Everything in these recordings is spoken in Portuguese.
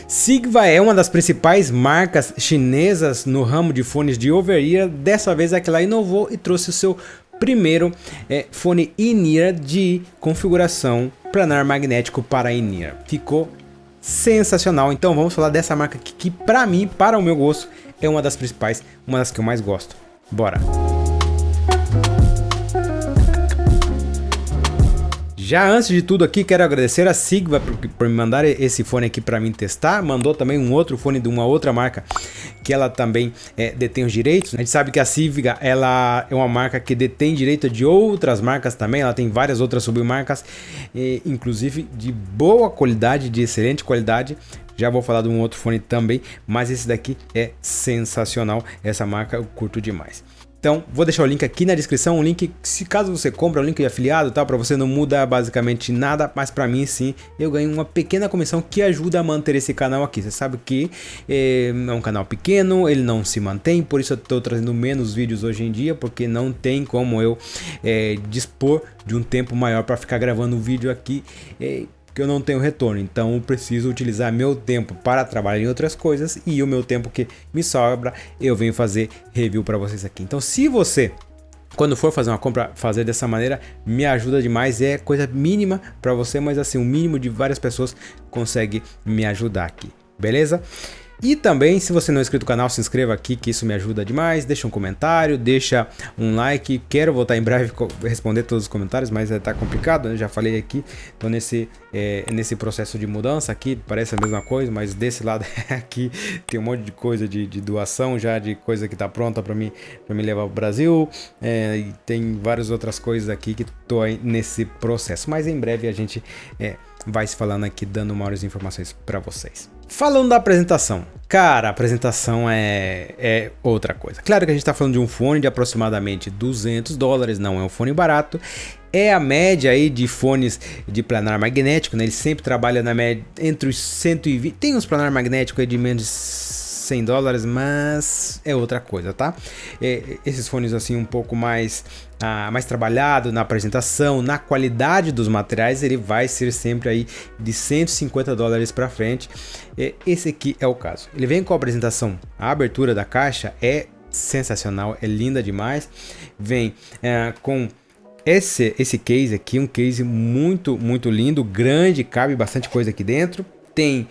Sigva é uma das principais marcas chinesas no ramo de fones de over-ear. Dessa vez é que ela inovou e trouxe o seu primeiro fone in-ear de configuração planar magnético para in-ear. Ficou sensacional. Então vamos falar dessa marca que para mim, para o meu gosto, é uma das principais, uma das que eu mais gosto. Bora! Já antes de tudo aqui, quero agradecer a Sigva por me mandar esse fone aqui para mim testar. Mandou também um outro fone de uma outra marca que ela também detém os direitos. A gente sabe que a Sigva ela é uma marca que detém direito de outras marcas também. Ela tem várias outras submarcas, inclusive de boa qualidade, de excelente qualidade. Já vou falar de um outro fone também, mas esse daqui é sensacional. Essa marca eu curto demais. Então, vou deixar o link aqui na descrição, um link, se caso você compra, um link de afiliado, tá? Para você não muda basicamente nada, mas para mim sim, eu ganho uma pequena comissão que ajuda a manter esse canal aqui. Você sabe que é um canal pequeno, ele não se mantém, por isso eu estou trazendo menos vídeos hoje em dia, porque não tem como eu dispor de um tempo maior para ficar gravando vídeo aqui. Que eu não tenho retorno, então eu preciso utilizar meu tempo para trabalhar em outras coisas e o meu tempo que me sobra eu venho fazer review para vocês aqui. Então se você quando for fazer uma compra, fazer dessa maneira, me ajuda demais, é coisa mínima para você, mas assim, o mínimo de várias pessoas consegue me ajudar aqui, beleza? E também, se você não é inscrito no canal, se inscreva aqui, que isso me ajuda demais. Deixa um comentário, deixa um like. Quero voltar em breve responder todos os comentários, mas tá complicado, né? Já falei aqui. Então nesse processo de mudança aqui, parece a mesma coisa, mas desse lado aqui tem um monte de coisa de doação já, de coisa que tá pronta para me levar pro Brasil. E tem várias outras coisas aqui que tô aí nesse processo. Mas em breve a gente vai se falando aqui, dando maiores informações para vocês. Falando da apresentação, cara, a apresentação é outra coisa. Claro que a gente está falando de um fone de aproximadamente $200, não é um fone barato. É a média aí de fones de planar magnético, né? Ele sempre trabalha na média entre os 120. Tem uns planar magnéticos aí de menos de $100, mas é outra coisa, tá? Esses fones assim um pouco mais trabalhado na apresentação, na qualidade dos materiais, ele vai ser sempre aí de $150 para frente. Esse aqui é o caso. Ele vem com a apresentação, a abertura da caixa é sensacional, é linda demais. Vem com esse case aqui, um case muito lindo, grande, cabe bastante coisa aqui dentro. Tem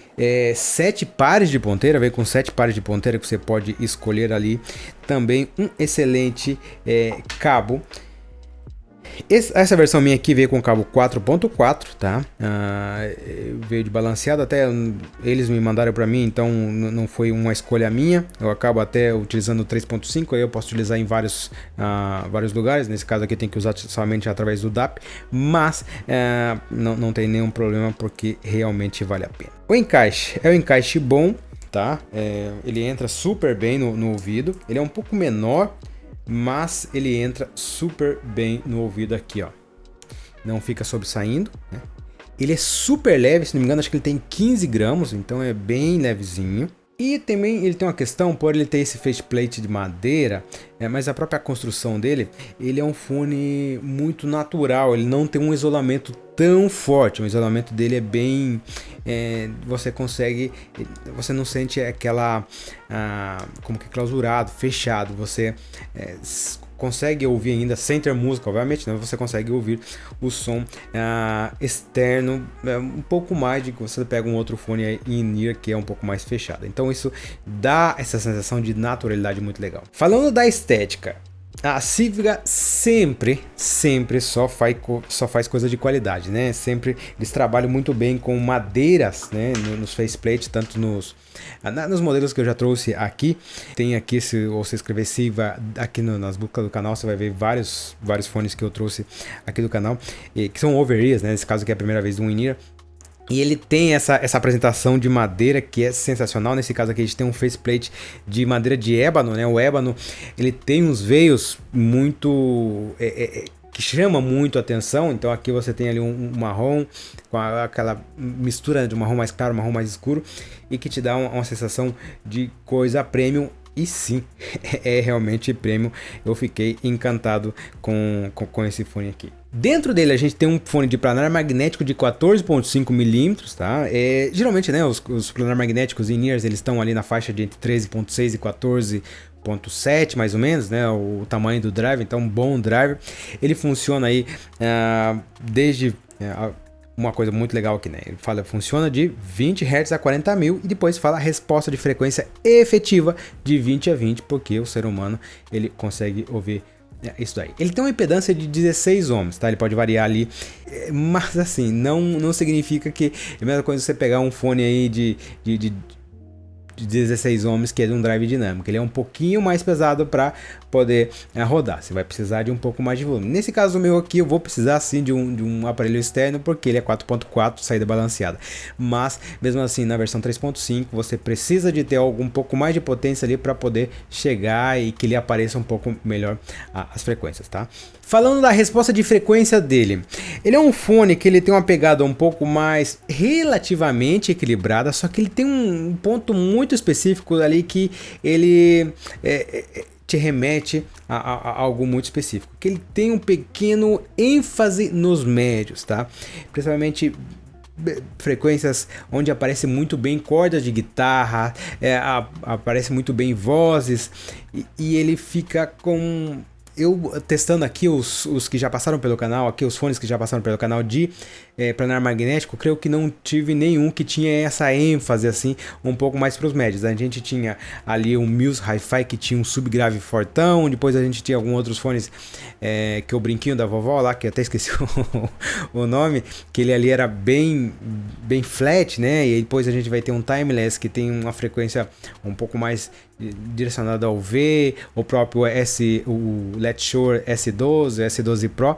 7 pares de ponteira, vem com 7 pares de ponteira que você pode escolher ali. Também um excelente cabo. Essa versão minha aqui veio com cabo 4.4, tá? Veio de balanceado, até eles me mandaram para mim, então não foi uma escolha minha. Eu acabo até utilizando o 3.5, aí eu posso utilizar em vários lugares. Nesse caso aqui tem que usar somente através do DAP, mas não tem nenhum problema porque realmente vale a pena. O encaixe é um encaixe bom, tá? Ele entra super bem no ouvido, ele é um pouco menor, mas ele entra super bem no ouvido aqui, ó. Não fica sobressaindo, né? Ele é super leve, se não me engano, acho que ele tem 15 gramas, então é bem levezinho. E também ele tem uma questão, por ele ter esse faceplate de madeira, mas a própria construção dele, ele é um fone muito natural, ele não tem um isolamento tão forte, o isolamento dele é bem, você não sente aquela, como que clausurado, fechado, você consegue ouvir ainda, sem ter música, obviamente, né? Você consegue ouvir o som externo um pouco mais de que você pega um outro fone in-ear que é um pouco mais fechado. Então isso dá essa sensação de naturalidade muito legal. Falando da estética, a Sigva sempre só faz coisa de qualidade, né? Sempre eles trabalham muito bem com madeiras, né? Nos faceplate, tanto nos modelos que eu já trouxe aqui. Tem aqui, se você escrever Sigva aqui nas buscas do canal, você vai ver vários fones que eu trouxe aqui do canal, que são over-ears, né? Nesse caso aqui é a primeira vez do in-ear. E ele tem essa apresentação de madeira que é sensacional. Nesse caso aqui a gente tem um faceplate de madeira de ébano, né? O ébano, ele tem uns veios muito que chama muito a atenção. Então aqui você tem ali um marrom com aquela mistura de um marrom mais claro, marrom mais escuro, e que te dá uma sensação de coisa premium. E sim, é realmente premium. Eu fiquei encantado com esse fone aqui. Dentro dele a gente tem um fone de planar magnético de 14.5 milímetros, tá? Geralmente, né, os planar magnéticos in-ears, eles estão ali na faixa de entre 13.6 e 14.7, mais ou menos, né, o tamanho do drive, então um bom drive. Ele funciona aí desde... uma coisa muito legal aqui, né? Ele fala, funciona de 20 Hz a 40 mil e depois fala a resposta de frequência efetiva de 20 a 20, porque o ser humano ele consegue ouvir isso daí. Ele tem uma impedância de 16 ohms, tá? Ele pode variar ali, mas assim, não significa que é a mesma coisa você pegar um fone aí de 16 ohms que é de um drive dinâmico. Ele é um pouquinho mais pesado para poder rodar. Você vai precisar de um pouco mais de volume. Nesse caso meu aqui eu vou precisar sim de um aparelho externo, porque ele é 4.4, saída balanceada. Mas mesmo assim na versão 3.5 você precisa de ter um pouco mais de potência ali para poder chegar e que ele apareça um pouco melhor as frequências, tá? Falando da resposta de frequência dele, ele é um fone que ele tem uma pegada um pouco mais relativamente equilibrada, só que ele tem um ponto muito específico ali que ele te remete a algo muito específico, que ele tem um pequeno ênfase nos médios, tá? Principalmente frequências onde aparece muito bem cordas de guitarra, aparece muito bem vozes e ele fica com... Eu testando aqui os que já passaram pelo canal, aqui os fones que já passaram pelo canal de planar magnético, creio que não tive nenhum que tinha essa ênfase assim, um pouco mais para os médios. A gente tinha ali um Muse Hi-Fi que tinha um subgrave fortão, depois a gente tinha alguns outros fones que o brinquinho da vovó lá, que eu até esqueci o nome, que ele ali era bem flat, né? E depois a gente vai ter um Timeless que tem uma frequência um pouco mais direcionada ao V, o próprio o Let's Shore S12, S12 Pro,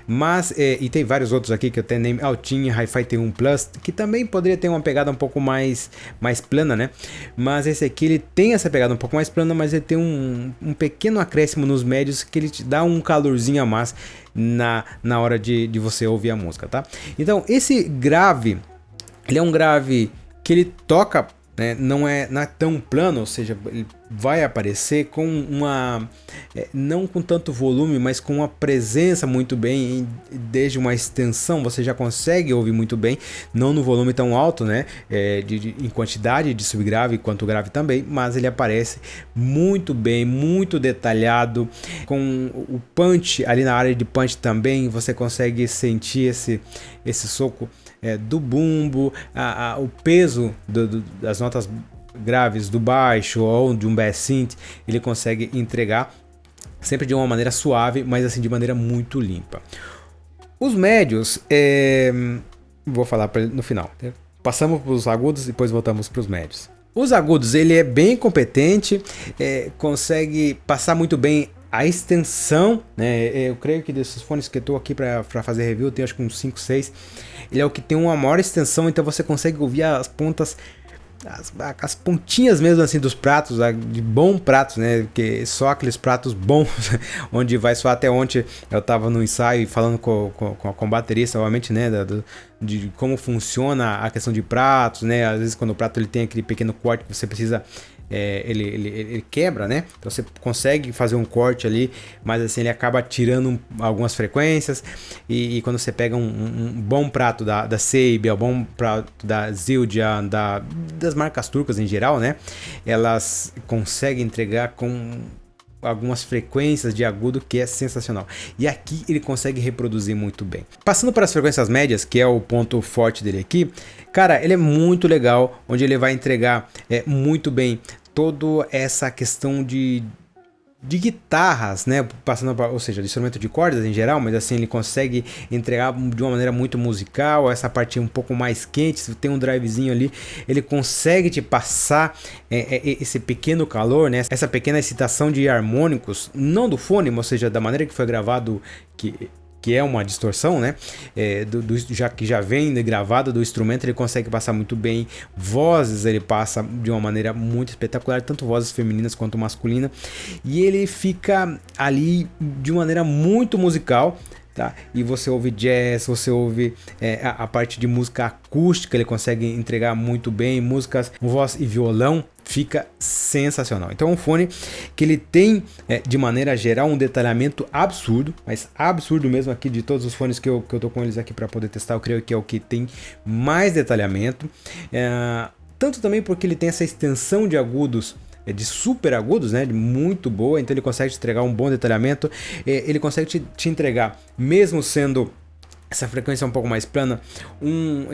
mas e tem vários outros aqui que eu até nem Altinha, Hi-Fi T1 Plus, que também poderia ter uma pegada um pouco mais plana, né? Mas esse aqui ele tem essa pegada um pouco mais plana, mas ele tem um pequeno acréscimo nos médios que ele te dá um calorzinho a mais na hora de você ouvir a música, tá? Então esse grave, ele é um grave que ele toca, né, não é tão plano, ou seja, ele vai aparecer com não com tanto volume, mas com uma presença muito bem, desde uma extensão você já consegue ouvir muito bem, não no volume tão alto, né, em quantidade de subgrave quanto grave também, mas ele aparece muito bem, muito detalhado, com o punch ali na área de punch também, você consegue sentir esse soco do bumbo, o peso das notas graves do baixo ou de um bass synth, ele consegue entregar sempre de uma maneira suave, mas assim de maneira muito limpa. Os médios, vou falar no final, né? Passamos para os agudos, depois voltamos para os médios. Os agudos, ele é bem competente, consegue passar muito bem a extensão, né? Eu creio que desses fones que eu estou aqui para fazer review, eu tenho acho que uns 5, 6. Ele é o que tem uma maior extensão, então você consegue ouvir as pontas, as pontinhas mesmo assim dos pratos, de bons pratos, né? Porque só aqueles pratos bons, onde vai soar. Até ontem eu estava no ensaio falando com o baterista, obviamente, né? De como funciona a questão de pratos, né? Às vezes quando o prato ele tem aquele pequeno corte que você precisa... ele quebra, né? Então você consegue fazer um corte ali, mas assim ele acaba tirando algumas frequências. E quando você pega um bom prato da Sabian, um bom prato da Zildjian, das marcas turcas em geral, né? Elas conseguem entregar com algumas frequências de agudo que é sensacional. E aqui ele consegue reproduzir muito bem. Passando para as frequências médias, que é o ponto forte dele aqui, cara, ele é muito legal, onde ele vai entregar muito bem toda essa questão de guitarras, né, passando para, ou seja, de instrumento de cordas em geral, mas assim ele consegue entregar de uma maneira muito musical, essa parte um pouco mais quente, se tem um drivezinho ali, ele consegue te passar esse pequeno calor, né, essa pequena excitação de harmônicos, não do fone, ou seja, da maneira que foi gravado, que é uma distorção, né? Que já vem gravado do instrumento, ele consegue passar muito bem. Vozes ele passa de uma maneira muito espetacular, tanto vozes femininas quanto masculinas. E ele fica ali de maneira muito musical, tá? E você ouve jazz, você ouve a parte de música acústica, ele consegue entregar muito bem, músicas com voz e violão, fica sensacional. Então é um fone que ele tem, de maneira geral, um detalhamento absurdo, mas absurdo mesmo. Aqui de todos os fones que eu tô com eles aqui para poder testar, eu creio que é o que tem mais detalhamento, tanto também porque ele tem essa extensão de agudos, de super agudos, né, de muito boa, então ele consegue te entregar um bom detalhamento, ele consegue te entregar, mesmo sendo essa frequência um pouco mais plana, um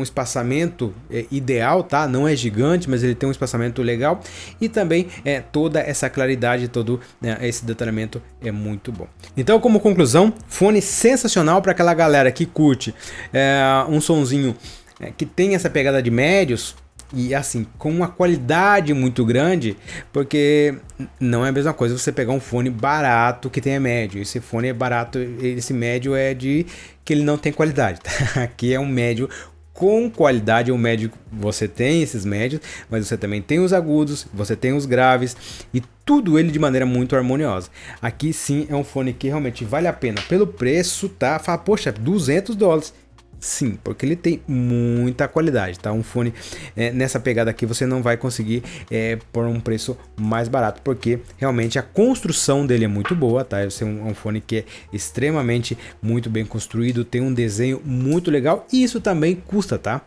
espaçamento ideal, tá? Não é gigante, mas ele tem um espaçamento legal, e também toda essa claridade, todo esse detalhamento é muito bom. Então, como conclusão, fone sensacional para aquela galera que curte um sonzinho que tem essa pegada de médios, e assim, com uma qualidade muito grande, porque não é a mesma coisa você pegar um fone barato que tenha médio. Esse fone é barato, esse médio é de que ele não tem qualidade, tá? Aqui é um médio com qualidade, um médio, você tem esses médios, mas você também tem os agudos, você tem os graves, e tudo ele de maneira muito harmoniosa. Aqui sim é um fone que realmente vale a pena pelo preço, tá? Fala, poxa, $200. Sim, porque ele tem muita qualidade, tá? Um fone nessa pegada aqui você não vai conseguir por um preço mais barato, porque realmente a construção dele é muito boa, tá? Esse é um fone que é extremamente muito bem construído, tem um desenho muito legal, e isso também custa, tá?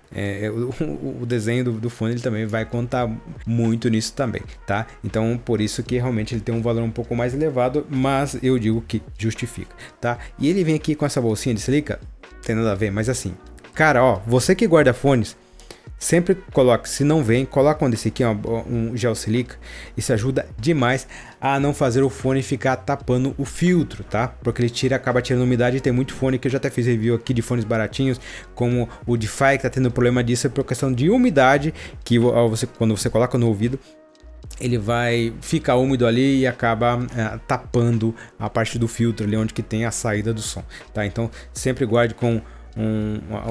O desenho do fone ele também vai contar muito nisso também, tá? Então por isso que realmente ele tem um valor um pouco mais elevado, mas eu digo que justifica, tá? E ele vem aqui com essa bolsinha de silica. Tem nada a ver, mas assim, cara, ó, você que guarda fones, sempre coloque, se não vem, coloca um desse aqui, ó, um gel silica. Isso ajuda demais a não fazer o fone ficar tapando o filtro, tá? Porque ele acaba tirando umidade, e tem muito fone que eu já até fiz review aqui de fones baratinhos, como o DeFi, que tá tendo problema disso, é por questão de umidade, que quando você coloca no ouvido, ele vai ficar úmido ali e acaba tapando a parte do filtro ali onde que tem a saída do som, tá? Então sempre guarde com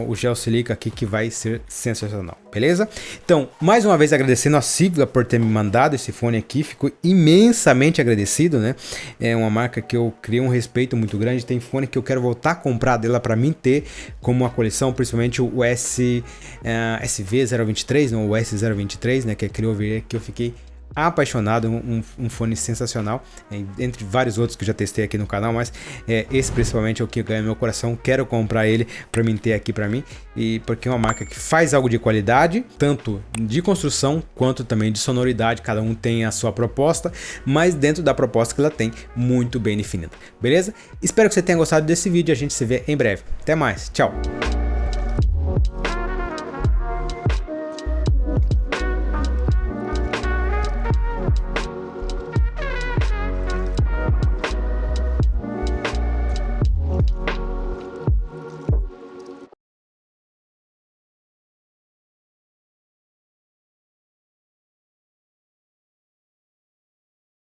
o gel silica aqui, que vai ser sensacional, beleza? Então, mais uma vez agradecendo a Sigva por ter me mandado esse fone aqui, fico imensamente agradecido, né? É uma marca que eu criei um respeito muito grande, tem fone que eu quero voltar a comprar dela para mim ter como uma coleção, principalmente o SV023, não, o S023, né, que é aquele over que eu fiquei apaixonado, um fone sensacional, entre vários outros que eu já testei aqui no canal, mas esse principalmente é o que ganha meu coração. Quero comprar ele para mim ter aqui para mim, e porque é uma marca que faz algo de qualidade, tanto de construção quanto também de sonoridade. Cada um tem a sua proposta, mas dentro da proposta que ela tem, muito bem definida, beleza? Espero que você tenha gostado desse vídeo, a gente se vê em breve. Até mais, tchau!